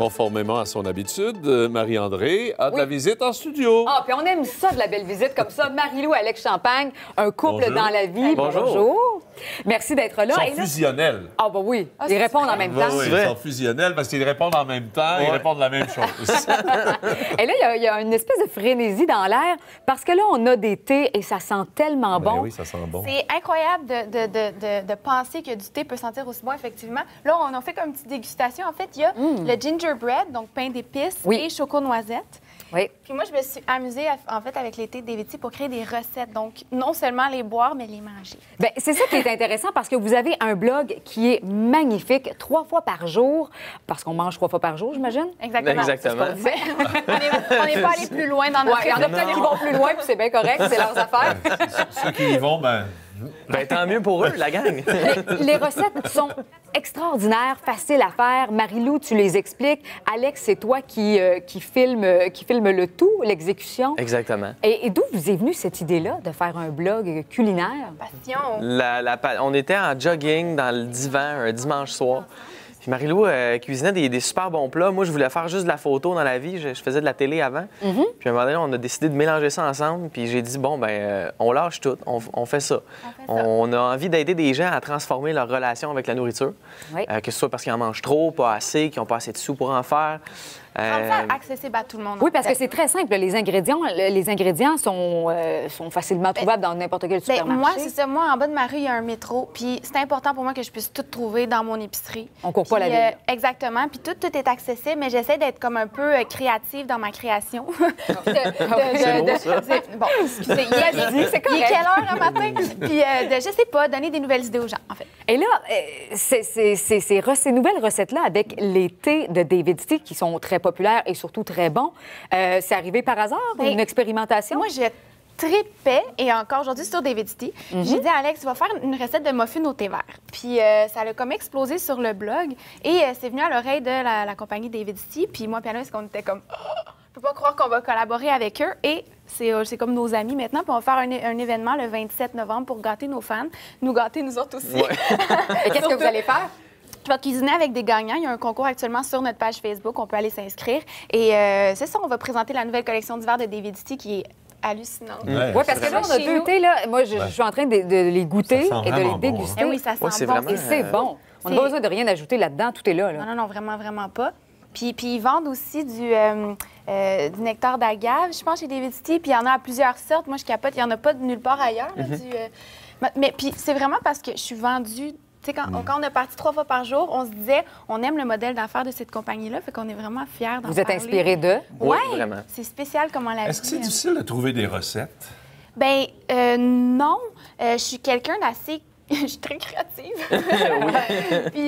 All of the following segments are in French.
Conformément à son habitude, Marie-André a de la visite en studio. Ah, puis on aime ça, de la belle visite comme ça. Marie-Lou et Alex Champagne, un couple Bonjour. dans la vie. Bonjour. Merci d'être là. Ils sont Et là- fusionnels. Ah, bah oui, ils répondent en même Oui, temps. oui, ils sont fusionnels parce qu'ils répondent en même temps, ils répondent la même chose. Et là, il y a une espèce de frénésie dans l'air parce que là, on a des thés et ça sent tellement Ben bon. oui, ça sent bon. C'est incroyable de penser que du thé peut sentir aussi bon, effectivement. Là, on a fait comme une petite dégustation. En fait, il y a le gingerbread, donc pain d'épices, Oui. et choco-noisette. Oui. Puis moi, je me suis amusée, en fait, avec les thés David's pour créer des recettes. Donc, non seulement les boire, mais les manger. Bien, c'est ça qui est intéressant parce que vous avez un blog qui est magnifique, 3 fois par jour, parce qu'on mange 3 fois par jour, j'imagine? Exactement. Exactement. C'est ce qu'on disait. On n'est pas allé plus loin dans notre Oui, il y en a peut-être qui vont plus loin, puis c'est bien correct, c'est leurs affaires. Ceux qui y vont, ben... Ben, tant mieux pour eux, la gang. Les recettes sont extraordinaires, faciles à faire. Marie-Lou, tu les expliques. Alex, c'est toi qui filme le tout, l'exécution. Exactement. Et d'où vous est venue cette idée-là de faire un blog culinaire? passion. On était en jogging dans le divan un dimanche soir. Puis Marie-Lou cuisinait des super bons plats. Moi, je voulais faire juste de la photo dans la vie. Je faisais de la télé avant. Puis à un moment donné, on a décidé de mélanger ça ensemble. Puis j'ai dit, bon, ben, on lâche tout. On fait ça. On a envie d'aider des gens à transformer leur relation avec la nourriture. Oui. Que ce soit parce qu'ils en mangent trop, pas assez, qu'ils n'ont pas assez de sous pour en faire. Rendre ça accessible à tout le monde. Oui, parce que c'est très simple. Les ingrédients sont facilement trouvables dans n'importe quel Ben, supermarché. moi, c'est ça. Moi, en bas de ma rue, il y a un métro. Puis c'est important pour moi que je puisse tout trouver dans mon épicerie. On court pas Puis, la ville. Exactement. Puis tout est accessible, mais j'essaie d'être comme un peu créative dans ma création. C'est beau, ça. Bon, excusez, il est quelle heure le matin? Puis je sais pas, donner des nouvelles idées aux gens, en fait. Et là, ces nouvelles recettes-là avec les thés de David's Tea qui sont très populaires et surtout très bons, c'est arrivé par hasard? Ben, Une expérimentation? Moi, je tripais, et encore aujourd'hui sur David's Tea. J'ai dit à Alex, tu vas faire une recette de muffins au thé vert. Puis ça a comme explosé sur le blog, et c'est venu à l'oreille de la compagnie David's Tea. Puis moi, puis Alex, on était comme, oh, je peux pas croire qu'on va collaborer avec eux. Et c'est comme nos amis maintenant. Puis on va faire un événement le 27 novembre pour gâter nos fans, nous gâter nous autres aussi. Et qu'est-ce que vous allez faire? Je vais cuisiner avec des gagnants. Il y a un concours actuellement sur notre page Facebook. On peut aller s'inscrire. Et c'est ça, on va présenter la nouvelle collection d'hiver de David's Tea qui est hallucinante. Ouais, Oui, parce que là, on a Chez 2 nous. thés, là. Moi, je suis en train de les goûter Ça sent et de les vraiment bon, déguster. Eh oui, ça sent Ouais, c'est bon. vraiment- Et c'est bon. On n'a c'est- pas besoin de rien ajouter là-dedans. Tout est là. Non, non, vraiment, vraiment pas. Puis ils vendent aussi du nectar d'agave, je pense, chez David's Tea. Puis il y en a à plusieurs sortes. Moi, je capote. Il n'y en a pas de nulle part ailleurs. Là, mais puis c'est vraiment parce que je suis vendue... Tu sais, quand on a parti 3 fois par jour, on se disait, on aime le modèle d'affaires de cette compagnie-là, fait qu'on est vraiment fiers d'en Vous êtes parler. inspiré d'eux? Oui, Oui, vraiment. c'est spécial comment la Est-ce que vie, c'est difficile de trouver des recettes? Ben non. Je suis quelqu'un d'assez... Je suis très créative. Puis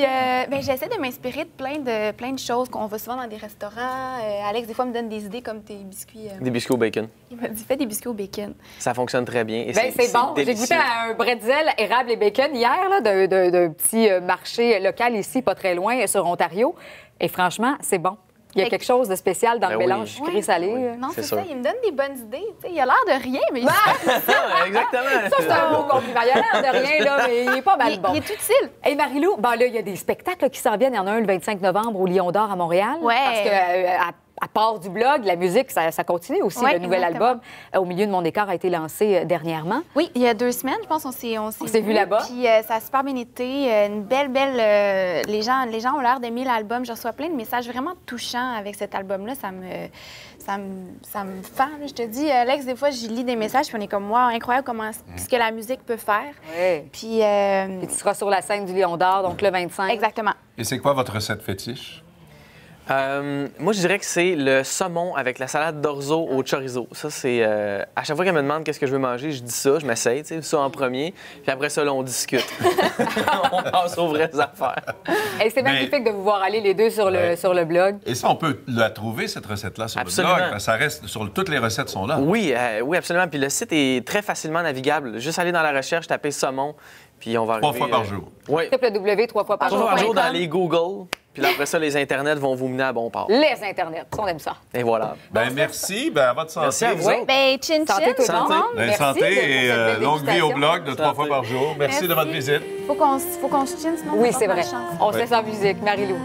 ben, j'essaie de m'inspirer de plein de choses qu'on va souvent dans des restaurants. Alex, des fois, me donne des idées comme tes biscuits. Des biscuits au bacon. Il m'a dit, fais des biscuits au bacon. Ça fonctionne très bien. Et Bien, c'est bon. J'ai délicieux. goûté à un bretzel érable et bacon hier, là, d'un petit marché local ici, pas très loin, sur Ontario. Et franchement, c'est bon. Il y a Fait- quelque chose de spécial dans Ben le oui. mélange sucré-salé. Non, C'est c'est sûr. ça. Il me donne des bonnes idées. Tu sais, il a l'air de rien, mais Exactement. Ça, c'est un beau compliment. Il a l'air de rien, là, mais il est pas mal bon. il est utile. Hey Marie-Lou, ben là, il y a des spectacles là, qui s'en viennent. Il y en a un le 25 novembre au Lion d'Or à Montréal. Ouais. Parce que, à part du blog, la musique, ça continue aussi. Ouais, le nouvel exactement. album, Au milieu de mon décor, a été lancé dernièrement. Oui, il y a 2 semaines, je pense, on s'est vu là-bas. Puis ça a super bien été. Une belle... les gens ont l'air d'aimer l'album. Je reçois plein de messages vraiment touchants avec cet album-là. Ça me fend, là. Je te dis, Alex, des fois, j'y lis des messages, puis on est comme, wow, incroyable comment ce que la musique peut faire. Oui. Puis... Et tu seras sur la scène du Lion d'Or, donc le 25. Exactement. Et c'est quoi votre recette fétiche? Moi, je dirais que c'est le saumon avec la salade d'orzo au chorizo. Ça, c'est... à chaque fois qu'elle me demande qu'est-ce que je veux manger, je dis ça, je m'essaye, tu sais, ça en premier. Puis après ça, là, on discute. On passe aux vraies affaires. Et c'est magnifique de vous voir aller les deux sur le blog. Et ça, on peut la trouver, cette recette-là, sur Absolument. le blog. Ça reste toutes les recettes sont là. Oui, oui, absolument. Puis le site est très facilement navigable. Juste aller dans la recherche, taper saumon, puis on va arriver... 3 fois par jour. Oui, www 3 fois par 3 fois par jour jour. dans les Google. Puis là, après ça, les Internets vont vous mener à bon port. Les Internets, on aime ça. Et voilà. Ben merci, ben à votre santé. Merci à vous. Oui. Ben, chin Santé chin, tout le Santé. monde. Ben, Merci santé de et cette belle longue vie au dégustation. blog de 3 Santé. fois par jour. Merci de votre visite. Faut qu'on se chine, sinon on Oui, va c'est pas vrai. avoir de chance. On se laisse en musique, Marie-Lou.